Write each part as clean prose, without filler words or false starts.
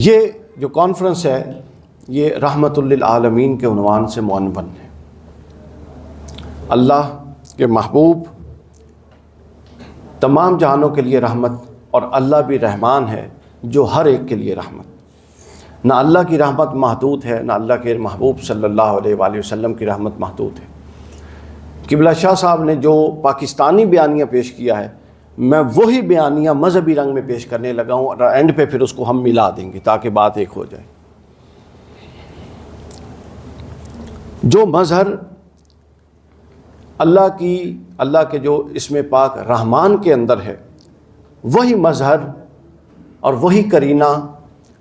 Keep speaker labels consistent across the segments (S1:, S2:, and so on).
S1: یہ جو کانفرنس ہے یہ رحمت للعالمین کے عنوان سے معنون ہے۔ اللہ کے محبوب تمام جہانوں کے لیے رحمت، اور اللہ بھی رحمان ہے جو ہر ایک کے لیے رحمت۔ نہ اللہ کی رحمت محدود ہے، نہ اللہ کے محبوب صلی اللہ علیہ وآلہ وسلم کی رحمت محدود ہے۔ قبلہ شاہ صاحب نے جو پاکستانی بیانیہ پیش کیا ہے، میں وہی بیانیہ مذہبی رنگ میں پیش کرنے لگا ہوں، اور اینڈ پہ پھر اس کو ہم ملا دیں گے تاکہ بات ایک ہو جائے۔ جو مظہر اللہ کے جو اسم پاک رحمان کے اندر ہے، وہی مظہر اور وہی قرینہ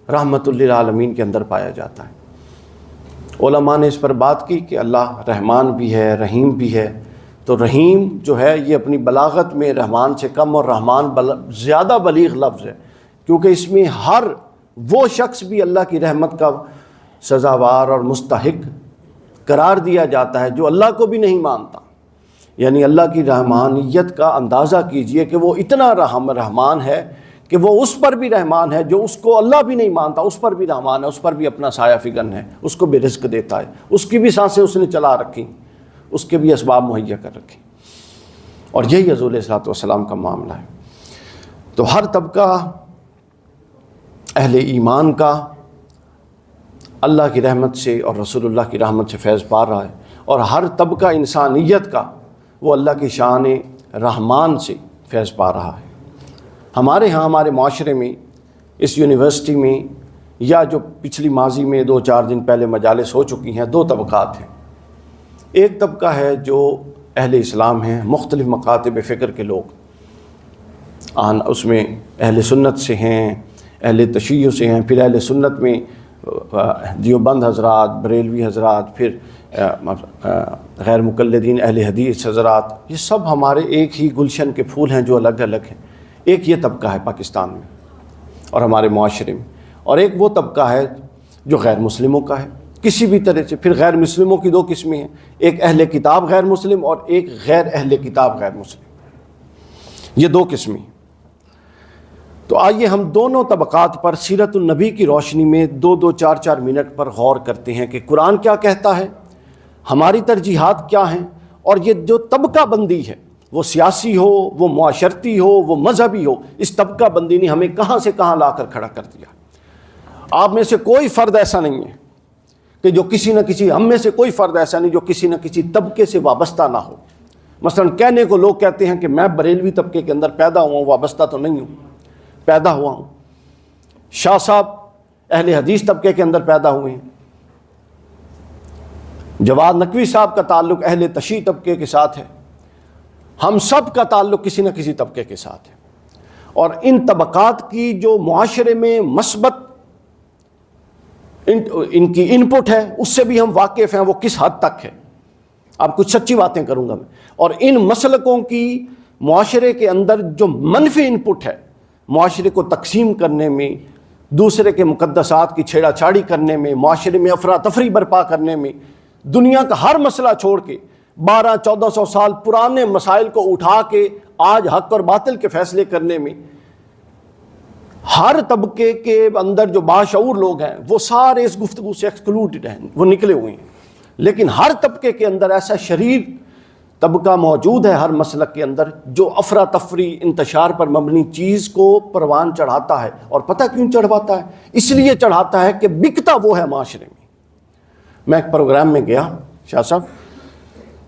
S1: رحمت للعالمین کے اندر پایا جاتا ہے۔ علماء نے اس پر بات کی کہ اللہ رحمان بھی ہے، رحیم بھی ہے، تو رحیم جو ہے یہ اپنی بلاغت میں رحمان سے کم اور رحمان زیادہ بلیغ لفظ ہے، کیونکہ اس میں ہر وہ شخص بھی اللہ کی رحمت کا سزاوار اور مستحق قرار دیا جاتا ہے جو اللہ کو بھی نہیں مانتا۔ یعنی اللہ کی رحمانیت کا اندازہ کیجئے کہ وہ اتنا رحمان ہے کہ وہ اس پر بھی رحمان ہے جو اس کو اللہ بھی نہیں مانتا، اس پر بھی رحمان ہے، اس پر بھی اپنا سایہ فگن ہے، اس کو بھی رزق دیتا ہے، اس کی بھی سانسیں اس نے چلا رکھی، اس کے بھی اسباب مہیا کر رکھے، اور یہی حضور علیہ السلام کا معاملہ ہے۔ تو ہر طبقہ اہل ایمان کا اللہ کی رحمت سے اور رسول اللہ کی رحمت سے فیض پا رہا ہے، اور ہر طبقہ انسانیت کا وہ اللہ کی شان رحمان سے فیض پا رہا ہے۔ ہمارے ہاں ہمارے معاشرے میں، اس یونیورسٹی میں، یا جو پچھلی ماضی میں 2-4 دن پہلے مجالس ہو چکی ہیں، 2 طبقات ہیں۔ ایک طبقہ ہے جو اہل اسلام ہیں، مختلف مکاتب فکر کے لوگ، اس میں اہل سنت سے ہیں، اہل تشیع سے ہیں، پھر اہل سنت میں دیوبند حضرات، بریلوی حضرات، پھر غیر مقلدین اہل حدیث حضرات، یہ سب ہمارے ایک ہی گلشن کے پھول ہیں جو الگ الگ ہیں۔ ایک یہ طبقہ ہے پاکستان میں اور ہمارے معاشرے میں، اور ایک وہ طبقہ ہے جو غیر مسلموں کا ہے کسی بھی طرح سے۔ پھر غیر مسلموں کی 2 قسمیں ہیں، ایک اہل کتاب غیر مسلم اور ایک غیر اہل کتاب غیر مسلم، یہ 2 قسمیں۔ تو آئیے ہم دونوں طبقات پر سیرت النبی کی روشنی میں 2-2 4-4 منٹ پر غور کرتے ہیں کہ قرآن کیا کہتا ہے، ہماری ترجیحات کیا ہیں، اور یہ جو طبقہ بندی ہے، وہ سیاسی ہو، وہ معاشرتی ہو، وہ مذہبی ہو، اس طبقہ بندی نے ہمیں کہاں سے کہاں لا کر کھڑا کر دیا۔ آپ میں سے کوئی فرد ایسا نہیں ہے کہ جو کسی نہ کسی، ہم میں سے کوئی فرد ایسا نہیں جو کسی نہ کسی طبقے سے وابستہ نہ ہو۔ مثلا کہنے کو لوگ کہتے ہیں کہ میں بریلوی طبقے کے اندر پیدا ہوا ہوں، وابستہ تو نہیں ہوں، پیدا ہوا ہوں۔ شاہ صاحب اہل حدیث طبقے کے اندر پیدا ہوئے ہیں، جواد نقوی صاحب کا تعلق اہل تشیع طبقے کے ساتھ ہے، ہم سب کا تعلق کسی نہ کسی طبقے کے ساتھ ہے، اور ان طبقات کی جو معاشرے میں مثبت ان کی ان پٹ ہے اس سے بھی ہم واقف ہیں، وہ کس حد تک ہے۔ اب کچھ سچی باتیں کروں گا میں، اور ان مسلکوں کی معاشرے کے اندر جو منفی ان پٹ ہے، معاشرے کو تقسیم کرنے میں، دوسرے کے مقدسات کی چھیڑا چھاڑی کرنے میں، معاشرے میں افراتفری برپا کرنے میں، دنیا کا ہر مسئلہ چھوڑ کے 1200-1400 سال پرانے مسائل کو اٹھا کے آج حق اور باطل کے فیصلے کرنے میں، ہر طبقے کے اندر جو باشعور لوگ ہیں وہ سارے اس گفتگو سے ایکسکلوڈڈ ہیں، وہ نکلے ہوئے ہیں۔ لیکن ہر طبقے کے اندر ایسا شریر طبقہ موجود ہے ہر مسلک کے اندر جو افراتفری انتشار پر مبنی چیز کو پروان چڑھاتا ہے، اور پتہ کیوں چڑھواتا ہے؟ اس لیے چڑھاتا ہے کہ بکتا وہ ہے معاشرے میں۔ میں ایک پروگرام میں گیا شاہ صاحب،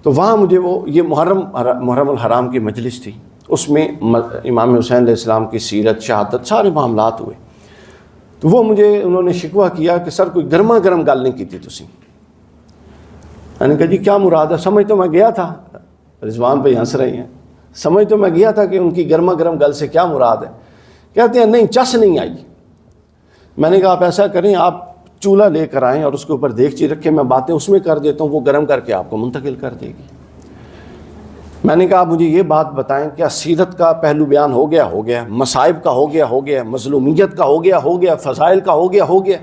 S1: تو وہاں مجھے یہ محرم الحرام کی مجلس تھی، اس میں امام حسین علیہ السلام کی سیرت، شہادت، سارے معاملات ہوئے۔ تو وہ انہوں نے شکوہ کیا کہ سر کوئی گرما گرم گل نہیں کی تھی تسی۔ میں نے کہا جی کیا مراد ہے؟ سمجھ تو میں گیا تھا، رضوان بھائی ہنس رہے ہیں، سمجھ تو میں گیا تھا کہ ان کی گرما گرم گل سے کیا مراد ہے؟ کہتے ہیں نہیں، چس نہیں آئی۔ میں نے کہا آپ ایسا کریں، آپ چولہا لے کر آئیں اور اس کے اوپر دیگچی رکھیں، میں باتیں اس میں کر دیتا ہوں، وہ گرم کر کے آپ کو منتقل کر دے گی۔ میں نے کہا مجھے یہ بات بتائیں، کیا سیرت کا پہلو بیان ہو گیا، مصائب کا ہو گیا، مظلومیت کا ہو گیا، فضائل کا ہو گیا،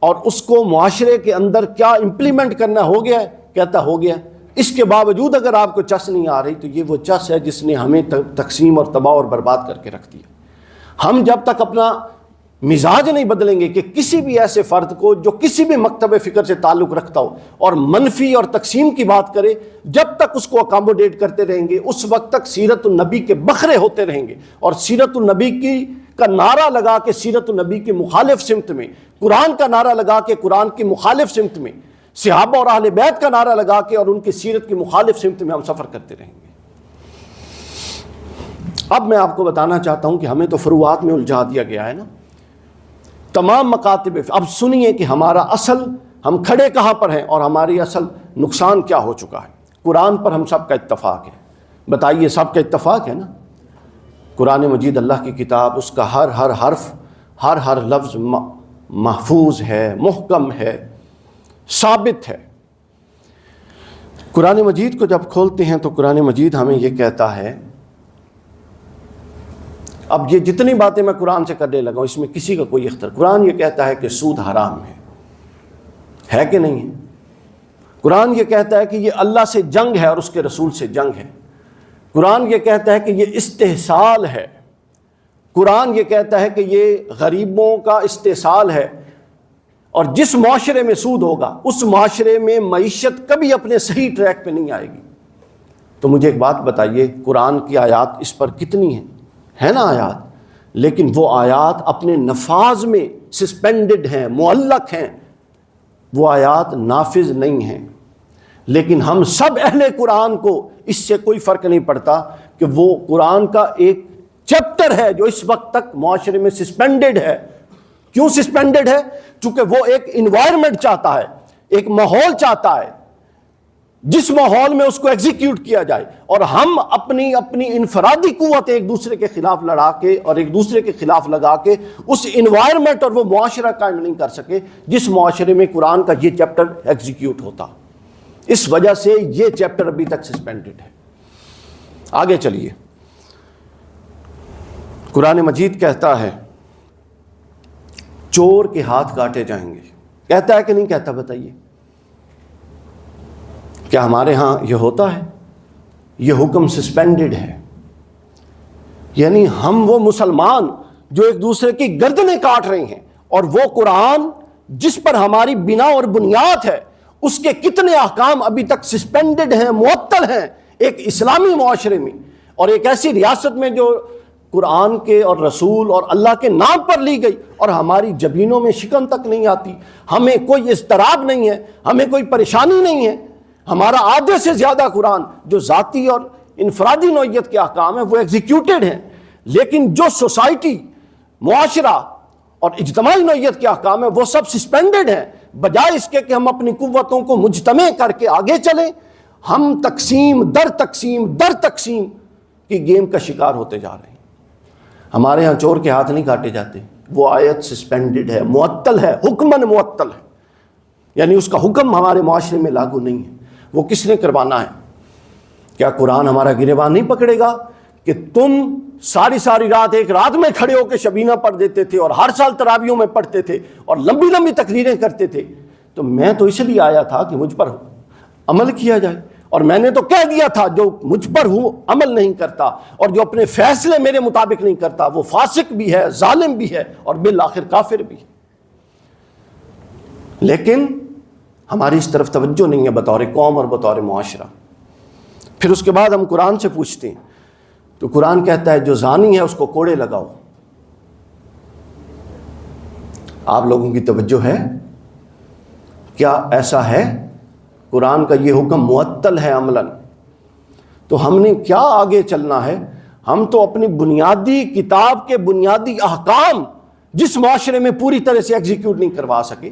S1: اور اس کو معاشرے کے اندر کیا امپلیمنٹ کرنا ہو گیا ہے؟ کہتا ہو گیا۔ اس کے باوجود اگر آپ کو چس نہیں آ رہی تو یہ وہ چس ہے جس نے ہمیں تقسیم اور تباہ اور برباد کر کے رکھ دیا۔ ہم جب تک اپنا مزاج نہیں بدلیں گے کہ کسی بھی ایسے فرد کو جو کسی بھی مکتب فکر سے تعلق رکھتا ہو اور منفی اور تقسیم کی بات کرے، جب تک اس کو اکاموڈیٹ کرتے رہیں گے اس وقت تک سیرت النبی کے بکھرے ہوتے رہیں گے، اور سیرت النبی کا نعرہ لگا کے سیرت النبی کی مخالف سمت میں، قرآن کا نعرہ لگا کے قرآن کی مخالف سمت میں، صحابہ اور اہل بیت کا نعرہ لگا کے اور ان کی سیرت کی مخالف سمت میں ہم سفر کرتے رہیں گے۔ اب میں آپ کو بتانا چاہتا ہوں کہ ہمیں تو فروعات میں الجھا دیا گیا ہے نا، تمام مکاتب۔ اب سنیے کہ ہمارا اصل، ہم کھڑے کہاں پر ہیں اور ہماری اصل نقصان کیا ہو چکا ہے۔ قرآن پر ہم سب کا اتفاق ہے، بتائیے سب کا اتفاق ہے نا؟ قرآن مجید اللہ کی کتاب، اس کا ہر حرف، ہر لفظ محفوظ ہے، محکم ہے، ثابت ہے۔ قرآن مجید کو جب کھولتے ہیں تو قرآن مجید ہمیں یہ کہتا ہے، اب یہ جتنی باتیں میں قرآن سے کرنے لگا ہوں اس میں کسی کا کوئی اختلاف، قرآن یہ کہتا ہے کہ سود حرام ہے کہ نہیں ہے؟ قرآن یہ کہتا ہے کہ یہ اللہ سے جنگ ہے اور اس کے رسول سے جنگ ہے۔ قرآن یہ کہتا ہے کہ یہ استحصال ہے۔ قرآن یہ کہتا ہے کہ یہ غریبوں کا استحصال ہے، اور جس معاشرے میں سود ہوگا اس معاشرے میں معیشت کبھی اپنے صحیح ٹریک پہ نہیں آئے گی۔ تو مجھے ایک بات بتائیے، قرآن کی آیات اس پر کتنی ہیں؟ ہے نا آیات، لیکن وہ آیات اپنے نفاذ میں سسپینڈڈ ہیں، معلق ہیں، وہ آیات نافذ نہیں ہیں۔ لیکن ہم سب اہل قرآن کو اس سے کوئی فرق نہیں پڑتا کہ وہ قرآن کا ایک چیپٹر ہے جو اس وقت تک معاشرے میں سسپینڈڈ ہے۔ کیوں سسپینڈڈ ہے؟ چونکہ وہ ایک انوائرمنٹ چاہتا ہے، ایک ماحول چاہتا ہے جس ماحول میں اس کو ایگزیکیوٹ کیا جائے، اور ہم اپنی انفرادی قوت ایک دوسرے کے خلاف لڑا کے اور ایک دوسرے کے خلاف لگا کے اس انوائرمنٹ اور وہ معاشرہ قائم نہیں کر سکے جس معاشرے میں قرآن کا یہ چیپٹر ایگزیکیوٹ ہوتا۔ اس وجہ سے یہ چیپٹر ابھی تک سسپینڈڈ ہے۔ آگے چلیے، قرآن مجید کہتا ہے چور کے ہاتھ کاٹے جائیں گے، کہتا ہے کہ نہیں کہتا؟ بتائیے، کیا ہمارے ہاں یہ ہوتا ہے؟ یہ حکم سسپینڈڈ ہے، یعنی ہم وہ مسلمان جو ایک دوسرے کی گردنیں کاٹ رہے ہیں، اور وہ قرآن جس پر ہماری بنا اور بنیاد ہے اس کے کتنے احکام ابھی تک سسپینڈڈ ہیں، معطل ہیں ایک اسلامی معاشرے میں، اور ایک ایسی ریاست میں جو قرآن کے اور رسول اور اللہ کے نام پر لی گئی، اور ہماری جبینوں میں شکن تک نہیں آتی، ہمیں کوئی اضطراب نہیں ہے، ہمیں کوئی پریشانی نہیں ہے۔ ہمارا آدھے سے زیادہ قرآن جو ذاتی اور انفرادی نوعیت کے احکام ہیں وہ ایگزیکیوٹڈ ہیں، لیکن جو سوسائٹی، معاشرہ اور اجتماعی نوعیت کے احکام ہیں وہ سب سسپینڈڈ ہیں۔ بجائے اس کے کہ ہم اپنی قوتوں کو مجتمع کر کے آگے چلیں، ہم تقسیم در تقسیم کی گیم کا شکار ہوتے جا رہے ہیں۔ ہمارے ہاں چور کے ہاتھ نہیں کاٹے جاتے، وہ آیت سسپینڈڈ ہے، معطل ہے، حکماً معطل ہے، یعنی اس کا حکم ہمارے معاشرے میں لاگو نہیں ہے۔ وہ کس نے کروانا ہے؟ کیا قرآن ہمارا گریبان نہیں پکڑے گا کہ تم ساری رات ایک رات میں کھڑے ہو کے شبینہ پڑھ دیتے تھے اور ہر سال تراویحوں میں پڑھتے تھے اور لمبی تقریریں کرتے تھے؟ تو میں تو اس لیے آیا تھا کہ مجھ پر عمل کیا جائے، اور میں نے تو کہہ دیا تھا جو مجھ پر عمل نہیں کرتا اور جو اپنے فیصلے میرے مطابق نہیں کرتا وہ فاسق بھی ہے، ظالم بھی ہے اور بالآخر کافر بھی ہے۔ لیکن ہماری اس طرف توجہ نہیں ہے بطور قوم اور بطور معاشرہ۔ پھر اس کے بعد ہم قرآن سے پوچھتے ہیں تو قرآن کہتا ہے جو زانی ہے اس کو کوڑے لگاؤ۔ آپ لوگوں کی توجہ ہے؟ کیا ایسا ہے؟ قرآن کا یہ حکم معطل ہے عملاً، تو ہم نے کیا آگے چلنا ہے؟ ہم تو اپنی بنیادی کتاب کے بنیادی احکام جس معاشرے میں پوری طرح سے ایگزیکیوٹ نہیں کروا سکے،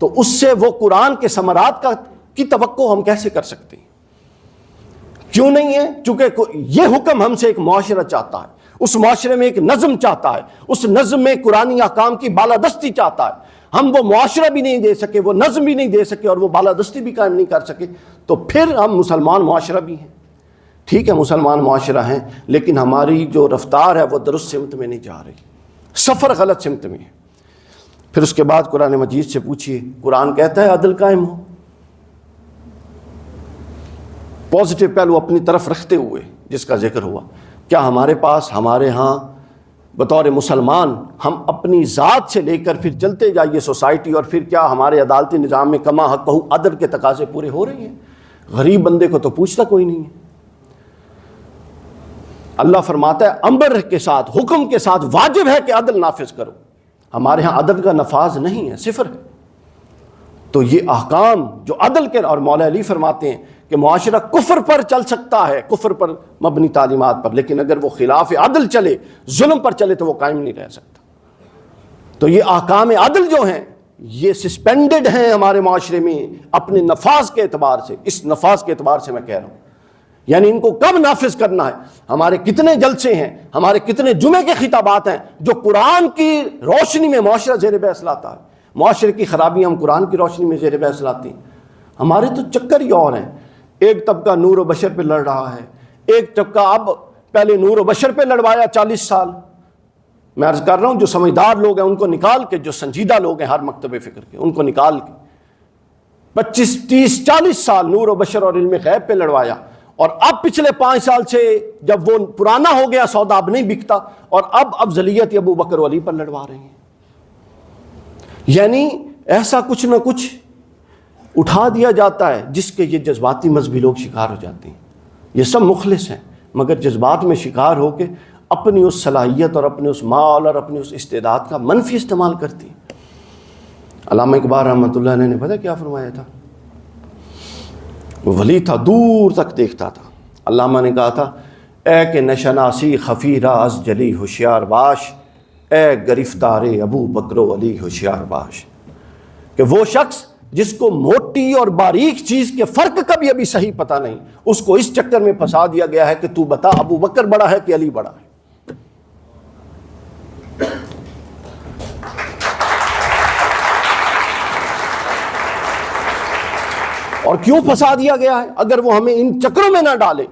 S1: تو اس سے وہ قرآن کے ثمرات کی توقع ہم کیسے کر سکتے ہیں؟ کیوں نہیں ہے؟ چونکہ یہ حکم ہم سے ایک معاشرہ چاہتا ہے، اس معاشرے میں ایک نظم چاہتا ہے، اس نظم میں قرآنی احکام کی بالادستی چاہتا ہے۔ ہم وہ معاشرہ بھی نہیں دے سکے، وہ نظم بھی نہیں دے سکے اور وہ بالادستی بھی قائم نہیں کر سکے، تو پھر ہم مسلمان معاشرہ بھی ہیں۔ ٹھیک ہے مسلمان معاشرہ ہیں، لیکن ہماری جو رفتار ہے وہ درست سمت میں نہیں جا رہی، سفر غلط سمت میں ہے۔ پھر اس کے بعد قرآن مجید سے پوچھیے، قرآن کہتا ہے عدل قائم ہو، پازیٹیو پہلو اپنی طرف رکھتے ہوئے جس کا ذکر ہوا۔ کیا ہمارے پاس، ہمارے ہاں بطور مسلمان ہم اپنی ذات سے لے کر پھر چلتے جائیے سوسائٹی، اور پھر کیا ہمارے عدالتی نظام میں کما حق کہو عدل کے تقاضے پورے ہو رہے ہیں؟ غریب بندے کو تو پوچھتا کوئی نہیں ہے۔ اللہ فرماتا ہے امر کے ساتھ، حکم کے ساتھ واجب ہے کہ عدل نافذ کرو۔ ہمارے ہاں عدل کا نفاذ نہیں ہے، صفر ہے۔ تو یہ احکام جو عدل کے، اور مولا علی فرماتے ہیں کہ معاشرہ کفر پر چل سکتا ہے، کفر پر مبنی تعلیمات پر، لیکن اگر وہ خلاف عدل چلے، ظلم پر چلے تو وہ قائم نہیں رہ سکتا۔ تو یہ احکام عدل جو ہیں یہ سسپینڈڈ ہیں ہمارے معاشرے میں اپنے نفاذ کے اعتبار سے، اس نفاذ کے اعتبار سے میں کہہ رہا ہوں، یعنی ان کو کب نافذ کرنا ہے۔ ہمارے کتنے جلسے ہیں، ہمارے کتنے جمعے کے خطابات ہیں جو قرآن کی روشنی میں معاشرہ زیر بحث لاتا ہے۔ معاشرے کی خرابیاں ہم قرآن کی روشنی میں زیر بحث لاتے ہیں۔ ہمارے تو چکر ہی اور ہیں، ایک طبقہ نور و بشر پہ لڑ رہا ہے، ایک طبقہ اب پہلے نور و بشر پہ لڑوایا 40 سال۔ میں عرض کر رہا ہوں جو سمجھدار لوگ ہیں ان کو نکال کے، جو سنجیدہ لوگ ہیں ہر مکتب فکر کے ان کو نکال کے 25 30 40 سال نور و بشر اور علم غیب پہ لڑوایا، اور اب پچھلے 5 سال سے جب وہ پرانا ہو گیا سودا اب نہیں بکتا، اور اب افضلیت ابو بکر و علی پر لڑوا رہے ہیں۔ یعنی ایسا کچھ نہ کچھ اٹھا دیا جاتا ہے جس کے یہ جذباتی مذہبی لوگ شکار ہو جاتے ہیں۔ یہ سب مخلص ہیں مگر جذبات میں شکار ہو کے اپنی اس صلاحیت اور اپنے اس مال اور اپنی اس استعداد کا منفی استعمال کرتی ہیں۔ علامہ اقبال رحمۃ اللہ علیہ نے پتہ کیا فرمایا تھا؟ وہ ولی تھا، دور تک دیکھتا تھا۔ علامہ نے کہا تھا اے کہ نشناسی خفی راز جلی ہوشیار باش، اے گرفتار ابو بکر و علی ہوشیار باش، کہ وہ شخص جس کو موٹی اور باریک چیز کے فرق کا بھی ابھی صحیح پتہ نہیں، اس کو اس چکر میں پھنسا دیا گیا ہے کہ تو بتا ابو بکر بڑا ہے کہ علی بڑا ہے۔ اور کیوں پھنسا دیا گیا ہے؟ اگر وہ ہمیں ان چکروں میں نہ ڈالے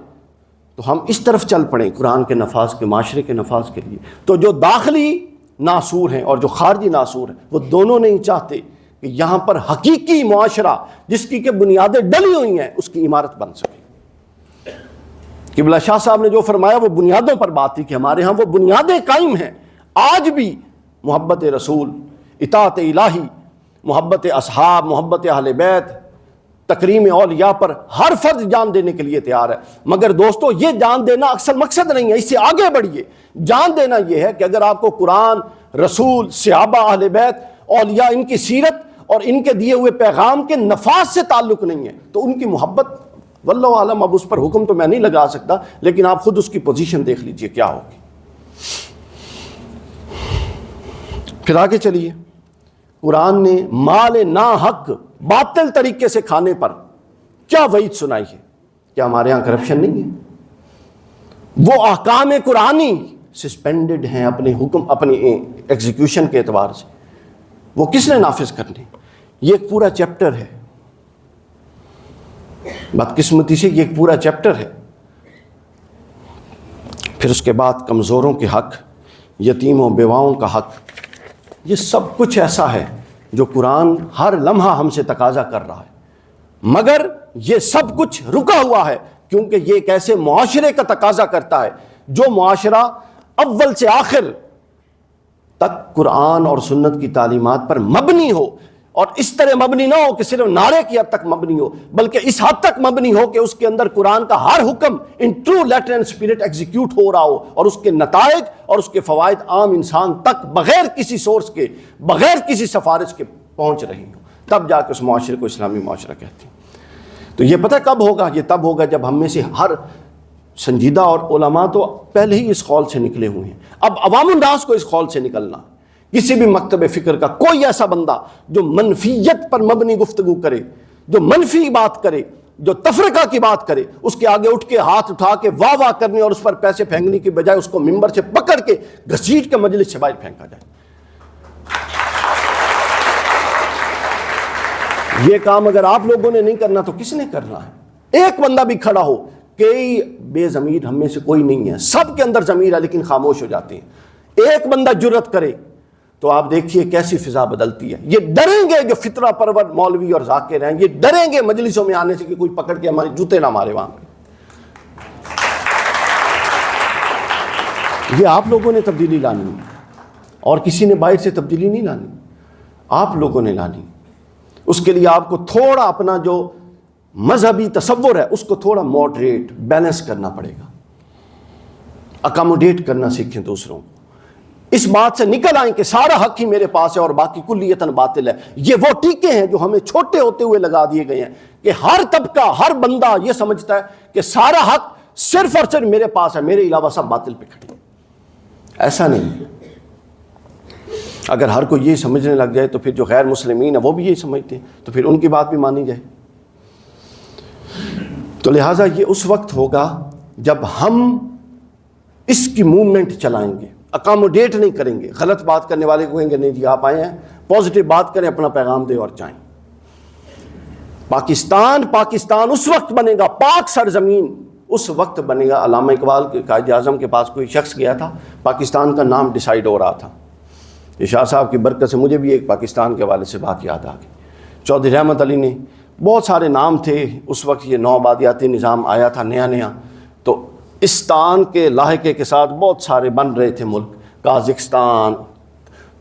S1: تو ہم اس طرف چل پڑیں قرآن کے نفاذ کے، معاشرے کے نفاذ کے لیے۔ تو جو داخلی ناسور ہیں اور جو خارجی ناسور ہیں وہ دونوں نہیں چاہتے کہ یہاں پر حقیقی معاشرہ جس کی کہ بنیادیں ڈلی ہوئی ہیں اس کی عمارت بن سکے۔ قبلہ شاہ صاحب نے جو فرمایا وہ بنیادوں پر بات تھی کہ ہمارے ہاں وہ بنیادیں قائم ہیں آج بھی، محبت رسول، اطاعت الہی، محبت اصحاب، محبت اہل بیت، تکریم اولیاء پر ہر فرد جان دینے کے لیے تیار ہے۔ مگر دوستو یہ جان دینا اکثر مقصد نہیں ہے، اس سے آگے بڑھیے۔ جان دینا یہ ہے کہ اگر آپ کو قرآن، رسول، صحابہ، اہل بیت، اولیاء، ان کی سیرت اور ان کے دیے ہوئے پیغام کے نفاذ سے تعلق نہیں ہے تو ان کی محبت واللہ عالم، اب اس پر حکم تو میں نہیں لگا سکتا، لیکن آپ خود اس کی پوزیشن دیکھ لیجئے کیا ہوگی۔ پھر آگے چلیے، قرآن نے مال ناحق باطل طریقے سے کھانے پر کیا وعید سنائی ہے؟ کیا ہمارے ہاں کرپشن نہیں ہے؟ وہ احکام قرآنی سسپینڈڈ ہیں اپنے حکم، اپنی ایگزیکیوشن کے اعتبار سے، وہ کس نے نافذ کرنے؟ یہ ایک پورا چیپٹر ہے، بدقسمتی سے یہ ایک پورا چیپٹر ہے۔ پھر اس کے بعد کمزوروں کے حق، یتیموں بیواؤں کا حق، یہ سب کچھ ایسا ہے جو قرآن ہر لمحہ ہم سے تقاضا کر رہا ہے، مگر یہ سب کچھ رکا ہوا ہے کیونکہ یہ ایک ایسے معاشرے کا تقاضا کرتا ہے جو معاشرہ اول سے آخر تک قرآن اور سنت کی تعلیمات پر مبنی ہو، اور اس طرح مبنی نہ ہو کہ صرف نعرے کی حد تک مبنی ہو، بلکہ اس حد تک مبنی ہو کہ اس کے اندر قرآن کا ہر حکم in true letter and spirit execute ہو رہا ہو، اور اس کے نتائج اور اس کے فوائد عام انسان تک بغیر کسی سورس کے، بغیر کسی سفارش کے پہنچ رہی ہوں، تب جا کے اس معاشرے کو اسلامی معاشرہ کہتے ہیں۔ تو یہ پتہ کب ہوگا؟ یہ تب ہوگا جب ہم میں سے ہر سنجیدہ، اور علماء تو پہلے ہی اس قول سے نکلے ہوئے ہیں، اب عوام الناس کو اس قول سے نکلنا۔ کسی بھی مکتب فکر کا کوئی ایسا بندہ جو منفیت پر مبنی گفتگو کرے، جو منفی بات کرے، جو تفرقہ کی بات کرے، اس کے آگے اٹھ کے ہاتھ اٹھا کے واہ واہ کرنے اور اس پر پیسے پھینکنے کی بجائے اس کو ممبر سے پکڑ کے گھسیٹ کے مجلس سے باہر پھینکا جائے۔ یہ کام اگر آپ لوگوں نے نہیں کرنا تو کس نے کرنا ہے؟ ایک بندہ بھی کھڑا ہو، کئی بے ضمیر ہم میں سے کوئی نہیں ہے، سب کے اندر ضمیر ہے لیکن خاموش ہو جاتے ہیں۔ ایک بندہ جرأت کرے تو آپ دیکھیے کیسی فضا بدلتی ہے۔ یہ ڈریں گے جو فطرہ پرور مولوی اور ذاکر ہیں، یہ ڈریں گے مجلسوں میں آنے سے کہ کوئی پکڑ کے ہمارے جوتے نہ مارے وہاں پہ۔ یہ آپ لوگوں نے تبدیلی لانی ہے، اور کسی نے باہر سے تبدیلی نہیں لانی، آپ لوگوں نے لانی۔ اس کے لیے آپ کو تھوڑا اپنا جو مذہبی تصور ہے اس کو تھوڑا ماڈریٹ، بیلنس کرنا پڑے گا، اکاموڈیٹ کرنا سیکھیں دوسروں کو۔ اس بات سے نکل آئیں کہ سارا حق ہی میرے پاس ہے اور باقی کلیتاً باطل ہے۔ یہ وہ ٹیکے ہیں جو ہمیں چھوٹے ہوتے ہوئے لگا دیے گئے ہیں کہ ہر طبقہ، ہر بندہ یہ سمجھتا ہے کہ سارا حق صرف اور صرف میرے پاس ہے، میرے علاوہ سب باطل پہ کھڑے ہیں۔ ایسا نہیں۔ اگر ہر کوئی یہ سمجھنے لگ جائے تو پھر جو غیر مسلمین ہیں وہ بھی یہی سمجھتے ہیں، تو پھر ان کی بات بھی مانی جائے۔ تو لہٰذا یہ اس وقت ہوگا جب ہم اس کی موومنٹ چلائیں گے، اکاموڈیٹ نہیں کریں گے۔ غلط بات کرنے والے کو کہیں گے نہیں جی آپ آئے ہیں، پازیٹیو بات کریں، اپنا پیغام دیں اور جائیں۔ پاکستان اس وقت بنے گا، پاک سرزمین اس وقت بنے گا۔ علامہ اقبال کے قائد اعظم کے پاس کوئی شخص گیا تھا، پاکستان کا نام ڈیسائیڈ ہو رہا تھا۔ یہ شاہ صاحب کی برکت سے مجھے بھی ایک پاکستان کے حوالے سے بات یاد آ گئی۔ چودھری رحمت علی نے، بہت سارے نام تھے اس وقت، یہ نو آبادیاتی نظام آیا تھا نیا، تو استان کے لاحقے کے ساتھ بہت سارے بن رہے تھے ملک، قازقستان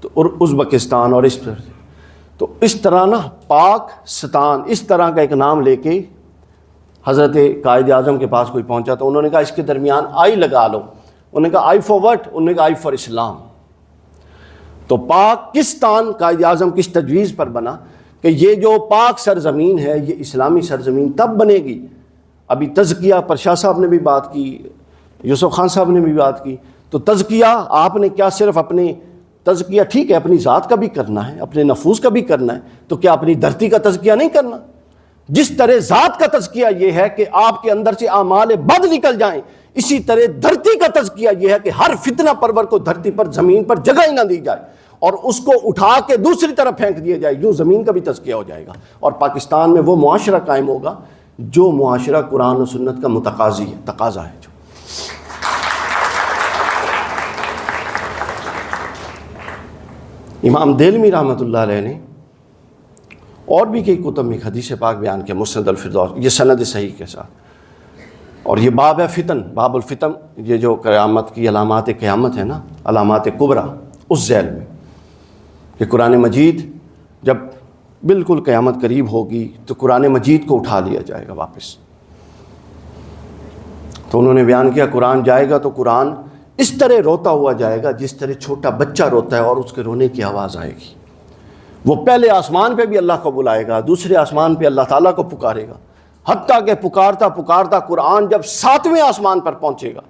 S1: تو اور ازبکستان، اور تو اس طرح نا پاکستان اس طرح کا ایک نام لے کے حضرت قائد اعظم کے پاس کوئی پہنچا تو انہوں نے کہا اس کے درمیان آئی لگا لو۔ انہوں نے کہا آئی فار وٹ؟ انہوں نے کہا آئی فار اسلام۔ تو پاکستان قائد اعظم کس تجویز پر بنا کہ یہ جو پاک سرزمین ہے یہ اسلامی سرزمین تب بنے گی۔ ابھی تزکیہ پر شاہ صاحب نے بھی بات کی، یوسف خان صاحب نے بھی بات کی، تو تزکیہ آپ نے کیا صرف اپنے تزکیہ ٹھیک ہے اپنی ذات کا بھی کرنا ہے، اپنے نفوس کا بھی کرنا ہے، تو کیا اپنی دھرتی کا تزکیہ نہیں کرنا؟ جس طرح ذات کا تزکیہ یہ ہے کہ آپ کے اندر سے اعمال بد نکل جائیں، اسی طرح دھرتی کا تزکیہ یہ ہے کہ ہر فتنہ پرور کو دھرتی پر، زمین پر جگہ ہی نہ دی جائے اور اس کو اٹھا کے دوسری طرف پھینک دیا جائے، یوں زمین کا بھی تزکیہ ہو جائے گا اور پاکستان میں وہ معاشرہ قائم ہوگا جو معاشرہ قرآن و سنت کا متقاضی ہے، تقاضا ہے جو۔ امام دہلوی رحمۃ اللہ علیہ نے اور بھی کئی کتب میں حدیث پاک بیان کیا، مسند الفردوس، یہ سند صحیح کے ساتھ، اور یہ باب ہے فتن، باب الفتن، یہ جو قیامت کی علامات قیامت ہے نا، علامات کبریٰ، اس ذیل میں کہ قرآن مجید جب بالکل قیامت قریب ہوگی تو قرآن مجید کو اٹھا لیا جائے گا واپس۔ تو انہوں نے بیان کیا قرآن جائے گا تو قرآن اس طرح روتا ہوا جائے گا جس طرح چھوٹا بچہ روتا ہے اور اس کے رونے کی آواز آئے گی۔ وہ پہلے آسمان پہ بھی اللہ کو بلائے گا، دوسرے آسمان پہ اللہ تعالیٰ کو پکارے گا، حتیٰ کہ پکارتا پکارتا قرآن جب 7ویں آسمان پر پہنچے گا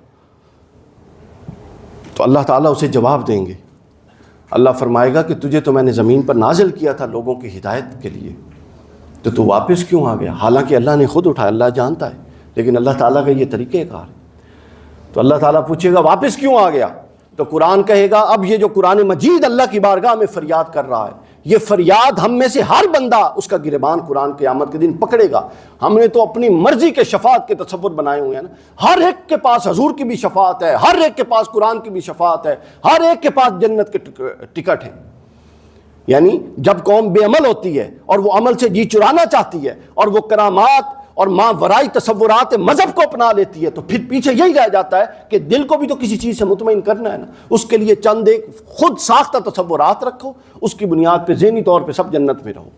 S1: تو اللہ تعالیٰ اسے جواب دیں گے۔ اللہ فرمائے گا کہ تجھے تو میں نے زمین پر نازل کیا تھا لوگوں کی ہدایت کے لیے، تو واپس کیوں آ گیا؟ حالانکہ اللہ نے خود اٹھایا، اللہ جانتا ہے، لیکن اللہ تعالیٰ کا یہ طریقہ کار ہے۔ تو اللہ تعالیٰ پوچھے گا واپس کیوں آ گیا؟ تو قرآن کہے گا اب یہ جو قرآن مجید اللہ کی بارگاہ میں فریاد کر رہا ہے، یہ فریاد ہم میں سے ہر بندہ اس کا گریبان قرآن قیامت کے دن پکڑے گا۔ ہم نے تو اپنی مرضی کے شفاعت کے تصور بنائے ہوئے ہیں نا، ہر ایک کے پاس حضور کی بھی شفاعت ہے، ہر ایک کے پاس قرآن کی بھی شفاعت ہے، ہر ایک کے پاس جنت کے ٹکٹ ہے۔ یعنی جب قوم بے عمل ہوتی ہے اور وہ عمل سے جی چرانا چاہتی ہے اور وہ کرامات اور ماورائی تصورات مذہب کو اپنا لیتی ہے تو پھر پیچھے یہی رہ جاتا ہے کہ دل کو بھی تو کسی چیز سے مطمئن کرنا ہے نا، اس کے لیے چند ایک خود ساختہ تصورات رکھو، اس کی بنیاد پہ ذہنی طور پہ سب جنت میں رہو۔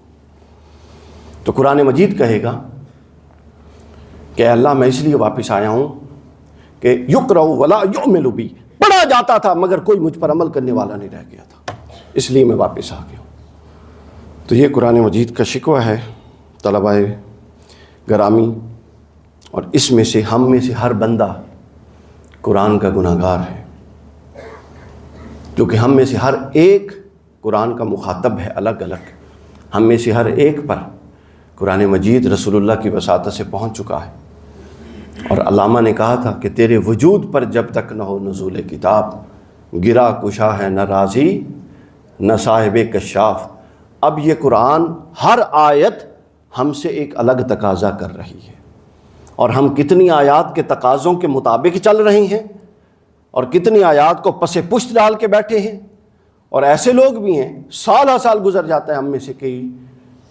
S1: تو قرآن مجید کہے گا کہ اللہ میں اس لیے واپس آیا ہوں کہ یقرأ ولا یعمل بی، پڑھا جاتا تھا مگر کوئی مجھ پر عمل کرنے والا نہیں رہ گیا تھا، اس لیے میں واپس آ گیا ہوں۔ تو یہ قرآن مجید کا شکوہ ہے طلباء گرامی، اور اس میں سے ہم میں سے ہر بندہ قرآن کا گناہ گار ہے، کیونکہ ہم میں سے ہر ایک قرآن کا مخاطب ہے الگ الگ، ہم میں سے ہر ایک پر قرآن مجید رسول اللہ کی وساطت سے پہنچ چکا ہے۔ اور علامہ نے کہا تھا کہ تیرے وجود پر جب تک نہ ہو نزول کتاب، گرا کشا ہے نہ رازی نہ صاحب کشاف۔ اب یہ قرآن ہر آیت ہم سے ایک الگ تقاضا کر رہی ہے، اور ہم کتنی آیات کے تقاضوں کے مطابق چل رہے ہیں اور کتنی آیات کو پس پشت ڈال کے بیٹھے ہیں۔ اور ایسے لوگ بھی ہیں سال ہر سال گزر جاتا ہے ہم میں سے کئی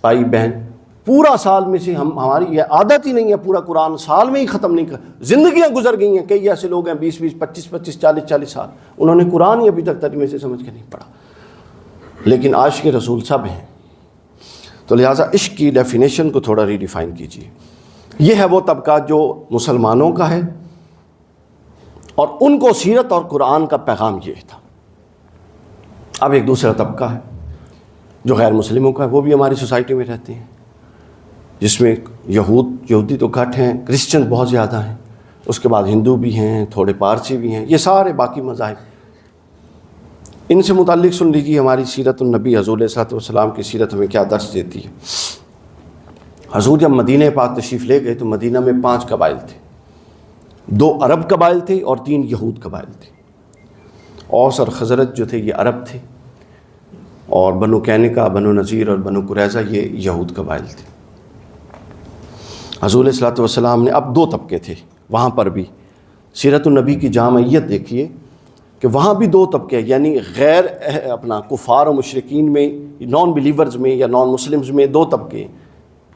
S1: بھائی بہن پورا سال میں سے ہماری یہ عادت ہی نہیں ہے پورا قرآن سال میں ہی ختم نہیں کر. زندگیاں گزر گئی ہیں, کئی ایسے لوگ ہیں 20 25 40 سال انہوں نے قرآن ہی ابھی تک ترجمے سے سمجھ کے نہیں پڑھا, لیکن عاشق رسول سب ہیں. تو لہٰذا عشق کی ڈیفینیشن کو تھوڑا ریڈیفائن کیجیے. یہ ہے وہ طبقہ جو مسلمانوں کا ہے, اور ان کو سیرت اور قرآن کا پیغام یہ تھا. اب ایک دوسرا طبقہ ہے جو غیر مسلموں کا ہے, وہ بھی ہماری سوسائٹی میں رہتے ہیں, جس میں یہودی تو گھٹ ہیں, کرسچن بہت زیادہ ہیں, اس کے بعد ہندو بھی ہیں, تھوڑے پارسی بھی ہیں, یہ سارے باقی مذاہب. ان سے متعلق سن لیجیے ہماری سیرت النبی حضور علیہ الصلوۃ والسلام کی سیرت ہمیں کیا درس دیتی ہے. حضور جب مدینہ پاک تشریف لے گئے تو مدینہ میں 5 قبائل تھے. 2 عرب قبائل تھے اور 3 یہود قبائل تھے. اوس اور خزرج جو تھے یہ عرب تھے, اور بنو کینکا, بنو نذیر اور بنو قریظہ یہ یہود قبائل تھے. حضور علیہ الصلوۃ والسلام نے اب 2 طبقے تھے وہاں پر بھی. سیرت النبی کی جامعیت دیکھیے کہ وہاں بھی 2 طبقے, یعنی غیر اپنا کفار و مشرکین میں, نان بلیورز میں یا نان مسلمز میں 2 طبقے,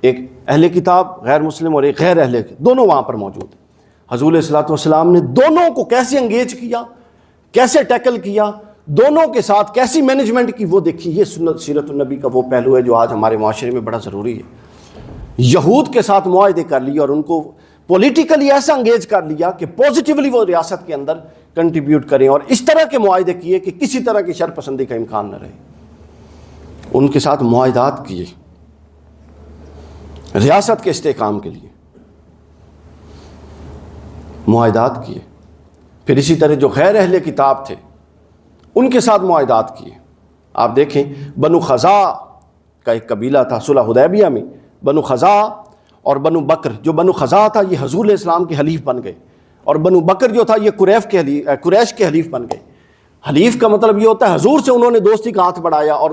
S1: ایک اہل کتاب غیر مسلم اور ایک غیر اہل, دونوں وہاں پر موجود ہیں. حضور علیہ الصلوۃ والسلام نے دونوں کو کیسے انگیج کیا, کیسے ٹیکل کیا, دونوں کے ساتھ کیسی مینجمنٹ کی, وہ دیکھیے. یہ سیرت النبی کا وہ پہلو ہے جو آج ہمارے معاشرے میں بڑا ضروری ہے. یہود کے ساتھ معاہدے کر لیے اور ان کو پولیٹیکلی ایسا انگیج کر لیا کہ پازیٹیولی وہ ریاست کے اندر کنٹریبیوٹ کریں, اور اس طرح کے معاہدے کیے کہ کسی طرح کی شر پسندی کا امکان نہ رہے. ان کے ساتھ معاہدات کیے ریاست کے استحکام کے لیے, معاہدات کیے. پھر اسی طرح جو غیر اہل کتاب تھے ان کے ساتھ معاہدات کیے. آپ دیکھیں بنو خزاع کا ایک قبیلہ تھا صلح حدیبیہ میں, بنو خزاع اور بنو بکر. جو بنو خزاع تھا یہ حضور علیہ السلام کے حلیف بن گئے, اور بنو بکر جو تھا یہ قریش کے حلیف بن گئے. حلیف کا مطلب یہ ہوتا ہے حضور سے انہوں نے دوستی کا ہاتھ بڑھایا اور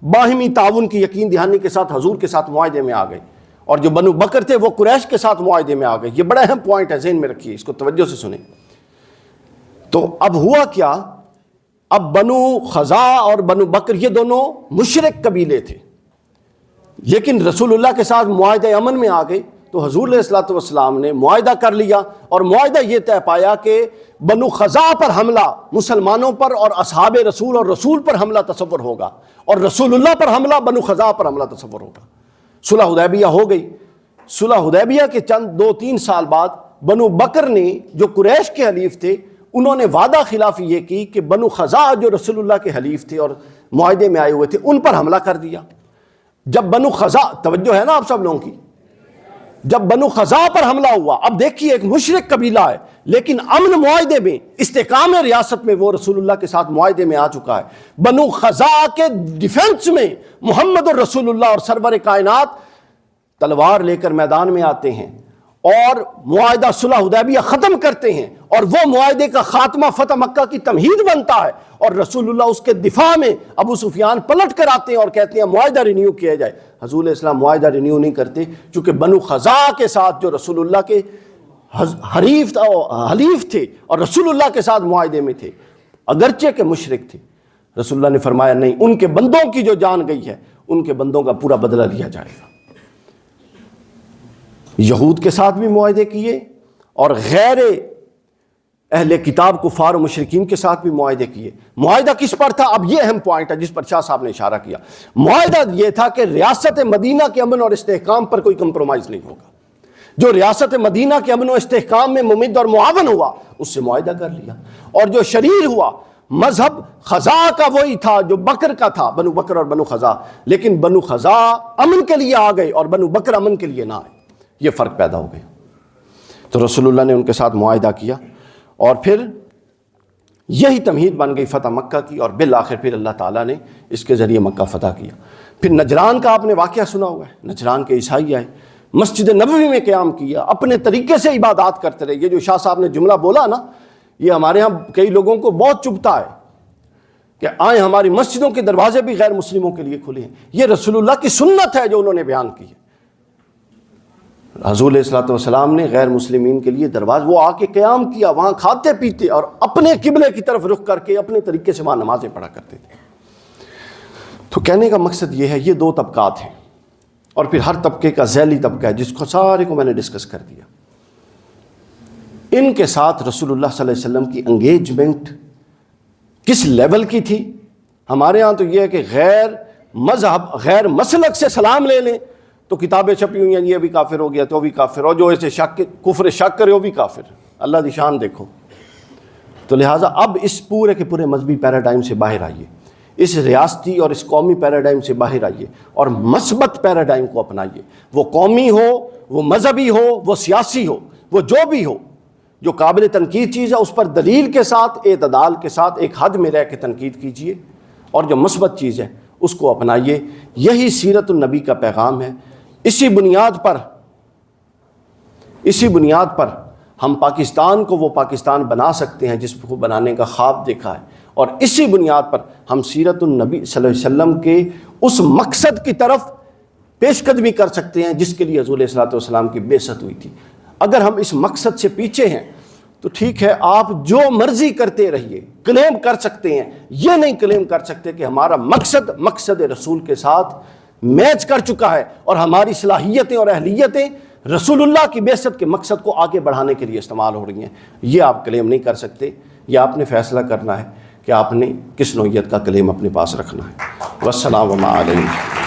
S1: باہمی تعاون کی یقین دہانی کے ساتھ حضور کے ساتھ معاہدے میں آ گئے. اور جو بنو بکر تھے وہ قریش کے ساتھ معاہدے میں آ گئے. یہ بڑا اہم پوائنٹ ہے, ذہن میں رکھیے, اس کو توجہ سے سنیں. تو اب ہوا کیا, اب بنو خزاع اور بنو بکر یہ دونوں مشرک قبیلے تھے, لیکن رسول اللہ کے ساتھ معاہدہ امن میں آ گئے. تو حضور علیہ الصلوۃ والسلام نے معاہدہ کر لیا, اور معاہدہ یہ طے پایا کہ بنو خزاع پر حملہ مسلمانوں پر اور اصحاب رسول اور رسول پر حملہ تصور ہوگا, اور رسول اللہ پر حملہ بنو خزاع پر حملہ تصور ہوگا. صلح حدیبیہ ہو گئی. صلح حدیبیہ کے چند 2-3 سال بعد بنو بکر نے جو قریش کے حلیف تھے انہوں نے وعدہ خلافی یہ کی کہ بنو خزاع جو رسول اللہ کے حلیف تھے اور معاہدے میں آئے ہوئے تھے ان پر حملہ کر دیا. جب بنو خزاع, توجہ ہے نا آپ سب لوگوں کی, جب بنو خزاع پر حملہ ہوا, اب دیکھیے ایک مشرک قبیلہ ہے لیکن امن معاہدے میں استحکام ریاست میں وہ رسول اللہ کے ساتھ معاہدے میں آ چکا ہے. بنو خزاع کے ڈیفنس میں محمد الرسول اللہ اور سرور کائنات تلوار لے کر میدان میں آتے ہیں اور معاہدہ صلح حدیبیہ ختم کرتے ہیں, اور وہ معاہدے کا خاتمہ فتح مکہ کی تمہید بنتا ہے, اور رسول اللہ اس کے دفاع میں ابو سفیان پلٹ کر آتے ہیں اور کہتے ہیں معاہدہ رینیو کیا جائے. حضور علیہ السلام معاہدہ رینیو نہیں کرتے, چونکہ بنو خزاع کے ساتھ جو رسول اللہ کے حلیف تھے اور رسول اللہ کے ساتھ معاہدے میں تھے, اگرچہ کہ مشرک تھے, رسول اللہ نے فرمایا نہیں, ان کے بندوں کی جو جان گئی ہے ان کے بندوں کا پورا بدلہ لیا جائے گا. یہود کے ساتھ بھی معاہدے کیے اور غیر اہل کتاب کفار و مشرکین کے ساتھ بھی معاہدے کیے. معاہدہ کس پر تھا؟ اب یہ اہم پوائنٹ ہے جس پر شاہ صاحب نے اشارہ کیا. معاہدہ یہ تھا کہ ریاست مدینہ کے امن اور استحکام پر کوئی کمپرومائز نہیں ہوگا. جو ریاست مدینہ کے امن و استحکام میں ممد اور معاون ہوا اس سے معاہدہ کر لیا, اور جو شریر ہوا مذہب خزاع کا وہی تھا جو بکر کا تھا, بنو بکر اور بنو خزاع, لیکن بنو خزاع امن کے لیے آ گئے اور بنو بکر امن کے لیے نہ آئے. یہ فرق پیدا ہو گیا. تو رسول اللہ نے ان کے ساتھ معاہدہ کیا, اور پھر یہی تمہید بن گئی فتح مکہ کی, اور بالآخر پھر اللہ تعالیٰ نے اس کے ذریعے مکہ فتح کیا. پھر نجران کا آپ نے واقعہ سنا ہوا ہے. نجران کے عیسائی آئے, مسجد نبوی میں قیام کیا, اپنے طریقے سے عبادات کرتے رہے. یہ جو شاہ صاحب نے جملہ بولا نا, یہ ہمارے ہاں کئی لوگوں کو بہت چبھتا ہے کہ آئیں ہماری مسجدوں کے دروازے بھی غیر مسلموں کے لیے کھلے ہیں. یہ رسول اللہ کی سنت ہے جو انہوں نے بیان کی ہے. حضور علیہ الصلوۃ والسلام نے غیر مسلمین کے لیے دروازے, وہ آ کے قیام کیا, وہاں کھاتے پیتے اور اپنے قبلے کی طرف رخ کر کے اپنے طریقے سے وہاں نمازیں پڑھا کرتے تھے. تو کہنے کا مقصد یہ ہے, یہ 2 طبقات ہیں. اور پھر ہر طبقے کا ذیلی طبقہ ہے جس کو سارے کو میں نے ڈسکس کر دیا. ان کے ساتھ رسول اللہ صلی اللہ علیہ وسلم کی انگیجمنٹ کس لیول کی تھی؟ ہمارے ہاں تو یہ ہے کہ غیر مذہب غیر مسلک سے سلام لے لیں تو کتابیں چھپی ہوئی ہیں یہ بھی کافر ہو گیا تو بھی کافر، اور جو ایسے کفر شک کرے وہ بھی کافر. اللہ دی شان دیکھو. تو لہٰذا اب اس پورے کے پورے مذہبی پیراڈائم سے باہر آئیے، اس ریاستی اور اس قومی پیراڈائم سے باہر آئیے اور مثبت پیراڈائم کو اپنائیے. وہ قومی ہو، وہ مذہبی ہو، وہ سیاسی ہو، وہ جو بھی ہو، جو قابل تنقید چیز ہے اس پر دلیل کے ساتھ، اعتدال کے ساتھ ایک حد میں رہ کے تنقید کیجیے، اور جو مثبت چیز ہے اس کو اپنائیے. یہی سیرت النبی کا پیغام ہے. اسی بنیاد پر ہم پاکستان کو وہ پاکستان بنا سکتے ہیں جس کو بنانے کا خواب دیکھا ہے، اور اسی بنیاد پر ہم سیرت النبی صلی اللہ علیہ وسلم کے اس مقصد کی طرف پیش قدمی کر سکتے ہیں جس کے لیے حضور علیہ الصلوۃ والسلام کی بعثت ہوئی تھی. اگر ہم اس مقصد سے پیچھے ہیں تو ٹھیک ہے، آپ جو مرضی کرتے رہیے، کلیم کر سکتے ہیں، یہ نہیں کلیم کر سکتے کہ ہمارا مقصد رسول کے ساتھ میچ کر چکا ہے اور ہماری صلاحیتیں اور اہلیتیں رسول اللہ کی بعثت کے مقصد کو آگے بڑھانے کے لیے استعمال ہو رہی ہیں. یہ آپ کلیم نہیں کر سکتے. یہ آپ نے فیصلہ کرنا ہے کہ آپ نے کس نوعیت کا کلیم اپنے پاس رکھنا ہے. والسلام علیکم.